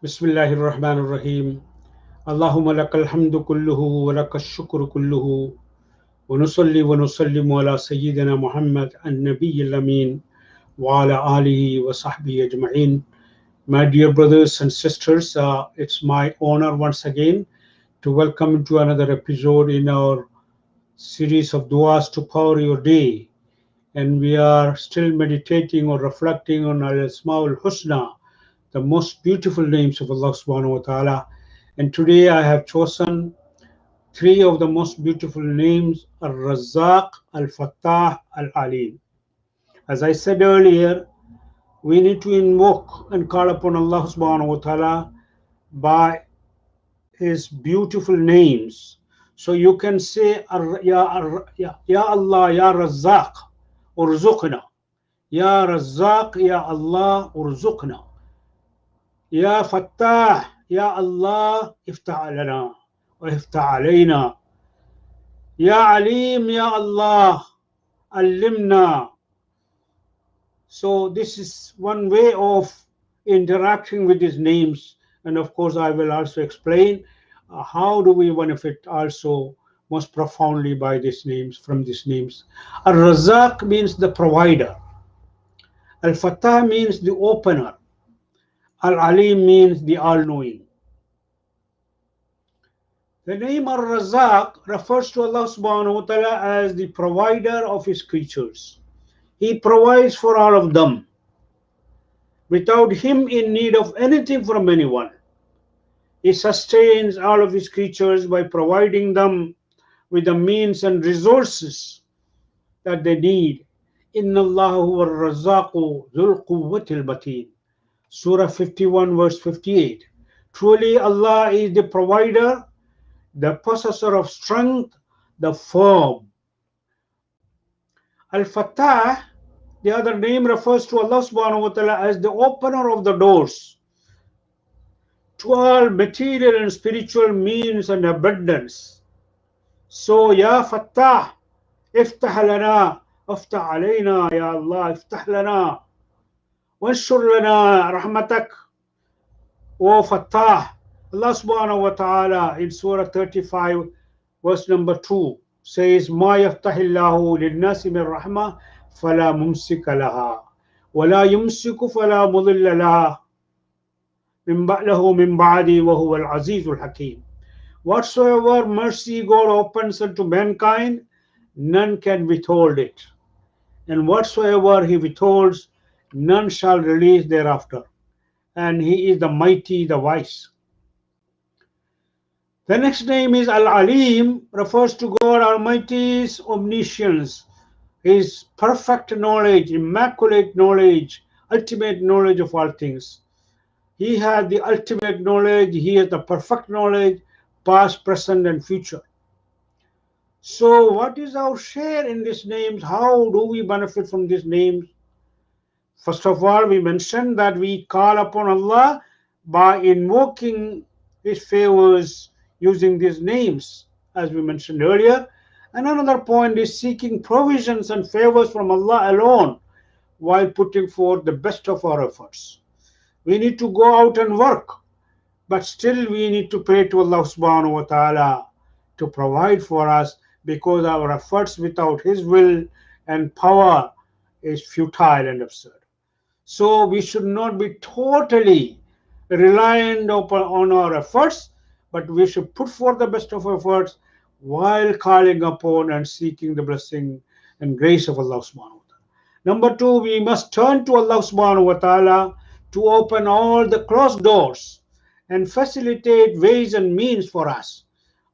Bismillahir Rahmanir Rahim. Allahumma lakal hamdu kulluhu wa lakal shukru kulluhu wa nusalli wa nusallimu ala Sayyidina Muhammad an-Nabiyyil Amin wa ala alihi wa sahbihi ajma'in. My dear brothers and sisters, it's my honor once again to welcome you to another episode in our series of du'as to power your day. And we are still meditating or reflecting on Al Asmaul Husna, the most beautiful names of Allah subhanahu wa ta'ala. And today I have chosen three of the most beautiful names: Al Razzaq, Al Fattah, Al Alim. As I said earlier, we need to invoke and call upon Allah subhanahu wa ta'ala by his beautiful names. So you can say, Ya Allah, Ya Razzaq, Urzuqna. Ya Razzaq, Ya Allah, Urzuqna. Ya Fattah, Ya Allah, Iftah lana wa Iftah alayna. Ya Alim, Ya Allah, Allimna. So this is one way of interacting with these names. And of course, I will also explain how do we benefit also most profoundly by these names, from these names. Al-Razzaq means the provider. Al-Fattah means the opener. Al-Alim means the all-knowing. The name Al-Razzaq refers to Allah subhanahu wa ta'ala as the provider of his creatures. He provides for all of them without him in need of anything from anyone. He sustains all of his creatures by providing them with the means and resources that they need. Inna Allahu ar-Razzaqu dhul quwwatil mateen. Surah 51 verse 58. Truly Allah is the provider, the possessor of strength, the firm. Al-Fattah, the other name, refers to Allah subhanahu wa ta'ala as the opener of the doors to all material and spiritual means and abundance. So, Ya Fattah, iftah lana, iftah alayna, Ya Allah, iftah lana, wanshur lana rahmatak. O Fattah, Allah subhanahu wa ta'ala in Surah 35 verse number 2 says, Ma yaftahillahu linnasi min rahmah fala mumsika laha wala yumsiku fala mudilla laha min ba'lahu min ba'di wa huwa al-azizul hakim. Whatsoever mercy God opens unto mankind, none can withhold it. And whatsoever he withholds, none shall release thereafter. And he is the mighty, the wise. The next name is Al-Alim, refers to God Almighty's omniscience, his perfect knowledge, immaculate knowledge, ultimate knowledge of all things. He has the ultimate knowledge, he has the perfect knowledge, past, present, and future. So what is our share in these names? How do we benefit from these names? First of all, we mentioned that we call upon Allah by invoking his favors using these names, as we mentioned earlier. And another point is seeking provisions and favors from Allah alone while putting forth the best of our efforts. We need to go out and work, but still we need to pray to Allah subhanahu wa ta'ala to provide for us, because our efforts without his will and power is futile and absurd. So we should not be totally reliant on our efforts, but we should put forth the best of efforts while calling upon and seeking the blessing and grace of Allah subhanahu wa ta'ala. Number two, we must turn to Allah subhanahu wa ta'ala to open all the closed doors and facilitate ways and means for us.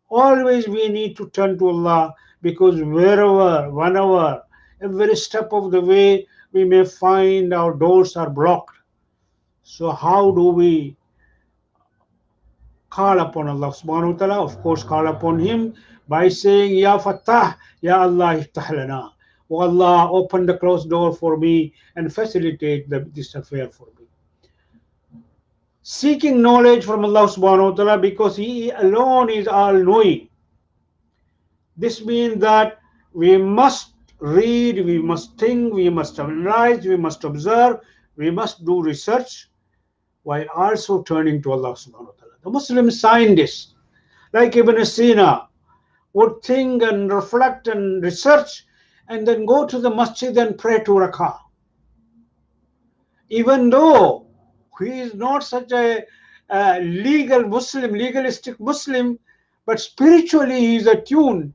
Always we need to turn to Allah, because wherever, whenever, every step of the way, we may find our doors are blocked. So how do we call upon Allah subhanahu wa ta'ala? Of course, call upon him by saying, Ya Fattah, Ya Allah, iftah lana. Oh Allah, open the closed door for me and facilitate this affair for me. Seeking knowledge from Allah subhanahu wa ta'ala, because he alone is all-knowing. This means that we must read, we must think, we must analyze, we must observe, we must do research while also turning to Allah subhanahu wa ta'ala. The Muslim scientists like Ibn Sina would think and reflect and research and then go to the masjid and pray 2 rakah. Even though he is not such a legalistic Muslim, but spiritually he is attuned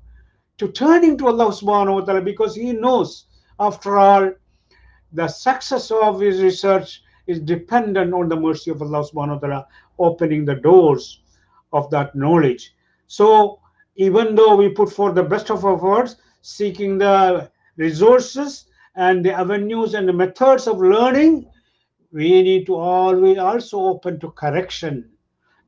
to turning to Allah subhanahu wa ta'ala, because he knows, after all, the success of his research is dependent on the mercy of Allah subhanahu wa ta'ala opening the doors of that knowledge. So even though we put forth the best of our efforts, seeking the resources and the avenues and the methods of learning, we need to always also open to correction.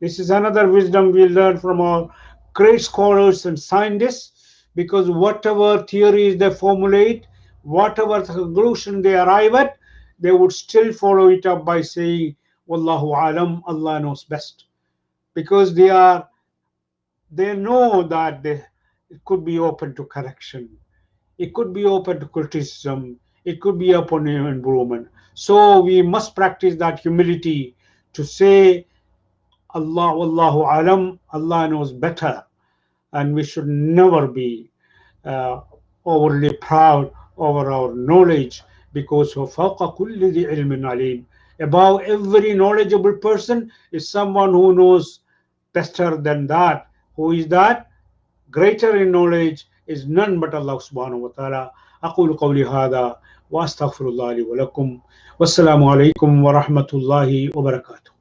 This is another wisdom we learn from our great scholars and scientists, because whatever theories they formulate, whatever conclusion they arrive at, they would still follow it up by saying, Wallahu alam, Allah knows best. Because they know that it could be open to correction, it could be open to criticism, it could be open to improvement. So we must practice that humility to say, Allah, Wallahu alam, Allah knows better. And we should never be uh, overly proud over our knowledge, because فَوْقَ كُلِّ ذِي عِلْمٍ عَلِيمٍ, above every knowledgeable person is someone who knows better than that. Who is that? Greater in knowledge is none but Allah subhanahu wa ta'ala. أقول قولي هذا وأستغفر الله لي ولكم والسلام عليكم ورحمة الله وبركاته.